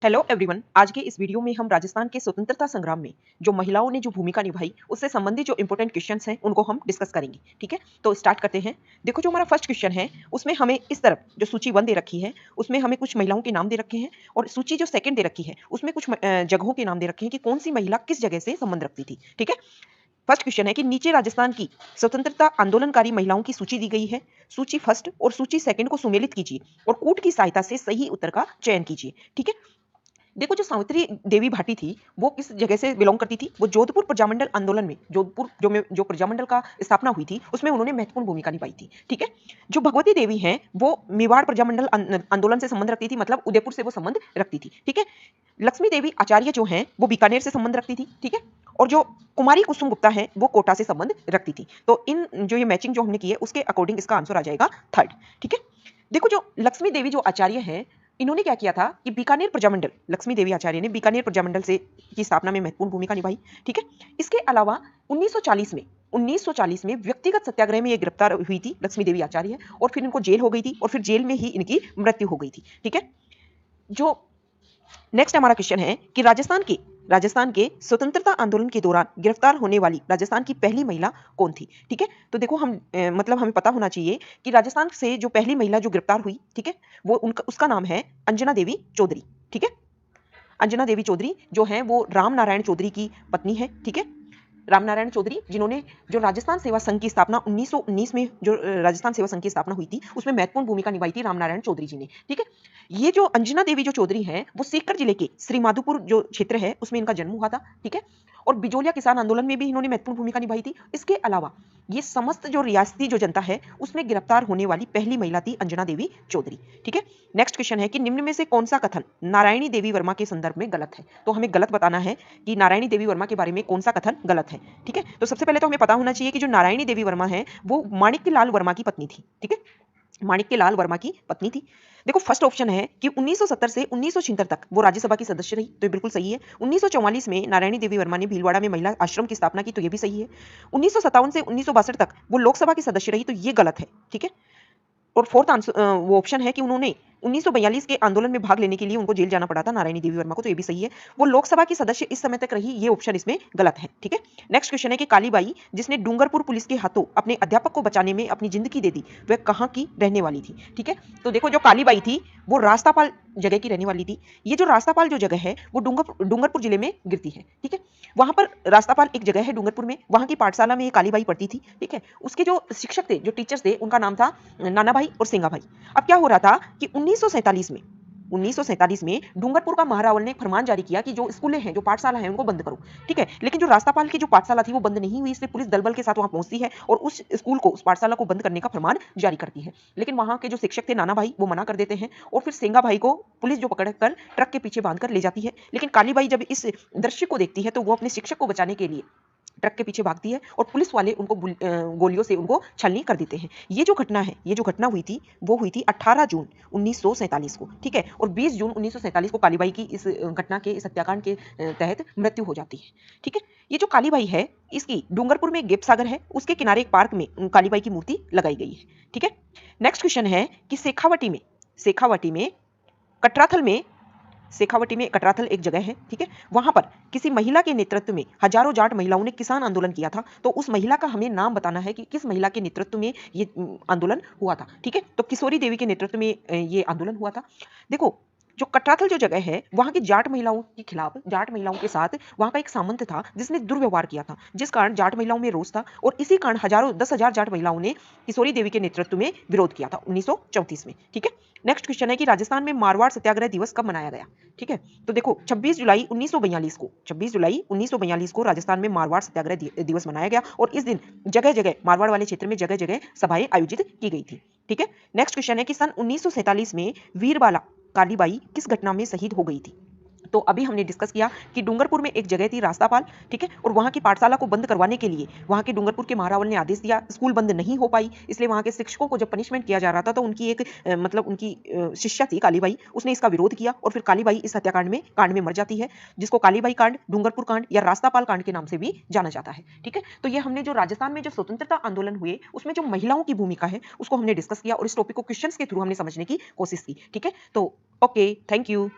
Hello everyone. आज के इस वीडियो में हम राजस्थान के स्वतंत्रता संग्राम में जो महिलाओं ने जो भूमिका निभाई उससे संबंधित जो इंपॉर्टेंट क्वेश्चंस हैं उनको हम डिस्कस करेंगे। ठीक है, तो स्टार्ट करते हैं। देखो, जो हमारा फर्स्ट क्वेश्चन है उसमें हमें इस तरफ जो सूची 1 दे रखी है उसमें हमें कुछ महिलाओं के नाम दे रखे हैं, और सूची जो सेकंड दे रखी है उसमें कुछ जगहों के नाम दे रखे हैं कि कौन सी महिला किस जगह से संबंध रखती थी। ठीक है, फर्स्ट क्वेश्चन है कि नीचे राजस्थान की स्वतंत्रता आंदोलनकारी महिलाओं की सूची दी गई है। सूची फर्स्ट और सूची सेकंड को सुमेलित कीजिए और कूट की सहायता से सही उत्तर का चयन कीजिए। ठीक है, देखो, जो सावित्री देवी भाटी थी वो किस जगह से बिलोंग करती थी। वो जोधपुर प्रजामंडल आंदोलन में, जोधपुर जो प्रजामंडल का स्थापना हुई थी उसमें उन्होंने महत्वपूर्ण भूमिका निभाई थी। ठीक है, जो भगवती देवी हैं वो मेवाड़ प्रजामंडल आंदोलन से संबंध रखती थी, मतलब उदयपुर से वो संबंध रखती थी। ठीक है, लक्ष्मी देवी आचार्य जो हैं वो बीकानेर से संबंध रखती थी। ठीक है, और जो कुमारी कुसुम गुप्ता है वो कोटा से संबंध रखती थी। तो इन जो ये मैचिंग जो हमने की है उसके अकॉर्डिंग इसका आंसर आ जाएगा थर्ड। ठीक है, देखो, जो लक्ष्मी देवी जो आचार्य हैं इन्होंने क्या किया था कि बीकानेर प्रजामंडल, लक्ष्मी देवी आचार्य ने बीकानेर प्रजामंडल से की स्थापना में महत्वपूर्ण भूमिका निभाई। ठीक है, इसके अलावा 1940 में व्यक्तिगत सत्याग्रह में ये गिरफ्तार हुई थी लक्ष्मी देवी आचार्य, और फिर इनको जेल हो गई थी और फिर जेल में ही इनकी मृत्यु हो गई थी। ठीक है, जो नेक्स्ट हमारा क्वेश्चन है कि राजस्थान के स्वतंत्रता आंदोलन के दौरान गिरफ्तार होने वाली राजस्थान की पहली महिला कौन थी। ठीक है, तो देखो, मतलब हमें पता होना चाहिए कि राजस्थान से जो पहली महिला जो गिरफ्तार हुई, ठीक है, वो उसका नाम है अंजना देवी चौधरी। ठीक है, अंजना देवी चौधरी जो है वो राम नारायण चौधरी की पत्नी है। ठीक है, रामनारायण चौधरी जिन्होंने जो राजस्थान सेवा संघ की स्थापना 1919 में, जो राजस्थान सेवा संघ की स्थापना हुई थी उसमें महत्वपूर्ण भूमिका निभाई थी रामनारायण चौधरी जी ने। ठीक है, ये जो अंजना देवी जो चौधरी हैं वो सीकर जिले के श्री माधोपुर जो क्षेत्र है उसमें इनका जन्म हुआ था। ठीक है, और बिजोलिया किसान आंदोलन में भी इन्होंने महत्वपूर्ण भूमिका निभाई थी। इसके अलावा ये समस्त जो रियासती जो जनता है उसमें गिरफ्तार होने वाली पहली महिला थी अंजना देवी चौधरी। ठीक है, नेक्स्ट क्वेश्चन है कि निम्न में से कौन सा कथन नारायणी देवी वर्मा के संदर्भ में गलत है। तो हमें गलत बताना है कि नारायणी देवी वर्मा के बारे में कौन सा कथन गलत है। ठीक है, तो सबसे पहले तो हमें पता होना चाहिए कि जो नारायणी देवी वर्मा है वो माणिक्यलाल वर्मा की पत्नी थी। ठीक है, माणिक्यलाल वर्मा की पत्नी थी। देखो, फर्स्ट ऑप्शन है कि 1970 से 1976 तक वो राज्यसभा की सदस्य रही, तो ये बिल्कुल सही है। 1944 में नारायणी देवी वर्मा ने भीलवाड़ा में महिला आश्रम की स्थापना की, तो ये भी सही है। 1957 से 1962 तक वो लोकसभा की सदस्य रही, तो ये गलत है। ठीक है, और फोर्थ आंसर वो ऑप्शन है कि उन्होंने 1942 के आंदोलन में भाग लेने के लिए उनको जेल जाना पड़ा था नारायणी देवी वर्मा को, तो ये भी सही है। वो लोकसभा की सदस्य इस समय तक रही, ये ऑप्शन इसमें गलत है। ठीक है, नेक्स्ट क्वेश्चन है कि कालीबाई जिसने डूंगरपुर पुलिस के हाथों अपने अध्यापक को बचाने में अपनी जिंदगी दे दी वह कहाँ की रहने वाली थी। ठीक है, तो देखो, जो कालीबाई थी वो रास्तापाल जगह की रहने वाली थी। ये जो रास्तापाल जो जगह है वो डूंगरपुर जिले में गिरती है। ठीक है, वहां पर रास्तापाल एक जगह है डूंगरपुर में, वहां की पाठशाला में ये कालीबाई पढ़ती थी। ठीक है, उसके जो शिक्षक थे, जो टीचर्स थे, उनका नाम था नाना भाई और सिंगा भाई। अब क्या हो रहा था कि 1947 में डूंगरपुर का महारावल ने एक फरमान जारी किया कि जो स्कूलें हैं, जो पाठशाला है, उनको बंद करो। ठीक है, लेकिन जो रास्तापाल की जो पाठशाला थी वो बंद नहीं हुई, इसलिए पुलिस दल बल के साथ वहां पहुंचती है और उस स्कूल को, उस पाठशाला को बंद करने का फरमान जारी करती है। लेकिन वहां के जो शिक्षक थे नाना भाई वो मना कर देते हैं, और फिर सिंगा भाई को पुलिस जो पकड़कर ट्रक के पीछे बांधकर ले जाती है। लेकिन कालीबाई जब इस दृश्य को देखती है तो वो अपने शिक्षक को बचाने के लिए ट्रक के पीछे भागती है और पुलिस वाले उनको गोलियों से उनको छलनी कर देते हैं। ये जो घटना है, ये जो घटना हुई थी वो हुई थी 18 जून 1947 को। ठीक है, और 20 जून 1947 को कालीबाई की इस घटना के, इस हत्याकांड के तहत मृत्यु हो जाती है। ठीक है, ये जो कालीबाई है इसकी डूंगरपुर में गेप सागर है, उसके किनारे एक पार्क में कालीबाई की मूर्ति लगाई गई है। ठीक है, नेक्स्ट क्वेश्चन है कि शेखावटी में कटराथल एक जगह है। ठीक है, वहां पर किसी महिला के नेतृत्व में हजारों जाट महिलाओं ने किसान आंदोलन किया था, तो उस महिला का हमें नाम बताना है कि किस महिला के नेतृत्व में ये आंदोलन हुआ था। ठीक है, तो किशोरी देवी के नेतृत्व में ये आंदोलन हुआ था। देखो, जो कटराथल जो जगह है वहां की जाट महिलाओं के खिलाफ, जाट महिलाओं के साथ वहां का एक सामंत था जिसने दुर्व्यवहार किया था, जिस कारण जाट महिलाओं में रोष था, और इसी कारण 10,000 जाट महिलाओं ने किशोरी देवी के नेतृत्व में विरोध किया था 1934 में। ठीक है, नेक्स्ट क्वेश्चन है कि राजस्थान में मारवाड़ सत्याग्रह दिवस कब मनाया गया। ठीक है, तो देखो, 26 जुलाई 1942 को राजस्थान में मारवाड़ सत्याग्रह दिवस मनाया गया, और इस दिन जगह जगह, मारवाड़ वाले क्षेत्र में जगह जगह सभाएं आयोजित की गई थी। ठीक है, नेक्स्ट क्वेश्चन है कि सन 1947 में वीरबाला कालीबाई किस घटना में शहीद हो गई थी। तो अभी हमने डिस्कस किया कि डूंगरपुर में एक जगह थी रास्तापाल। ठीक है, और वहां की पाठशाला को बंद करवाने के लिए वहां के डूंगरपुर के महारावल ने आदेश दिया, स्कूल बंद नहीं हो पाई, इसलिए वहां के शिक्षकों को जब पनिशमेंट किया जा रहा था तो उनकी एक मतलब उनकी शिष्या थी कालीबाई, उसने इसका विरोध किया, और फिर कालीबाई इस हत्याकांड में मर जाती है, जिसको कालीबाई कांड, डूंगरपुर कांड या रास्तापाल कांड के नाम से भी जाना जाता है। ठीक है, तो ये हमने जो राजस्थान में जो स्वतंत्रता आंदोलन हुए उसमें जो महिलाओं की भूमिका है उसको हमने डिस्कस किया, और इस टॉपिक को क्वेश्चंस के थ्रू हमने समझने की कोशिश की। ठीक है, तो ओके, थैंक यू।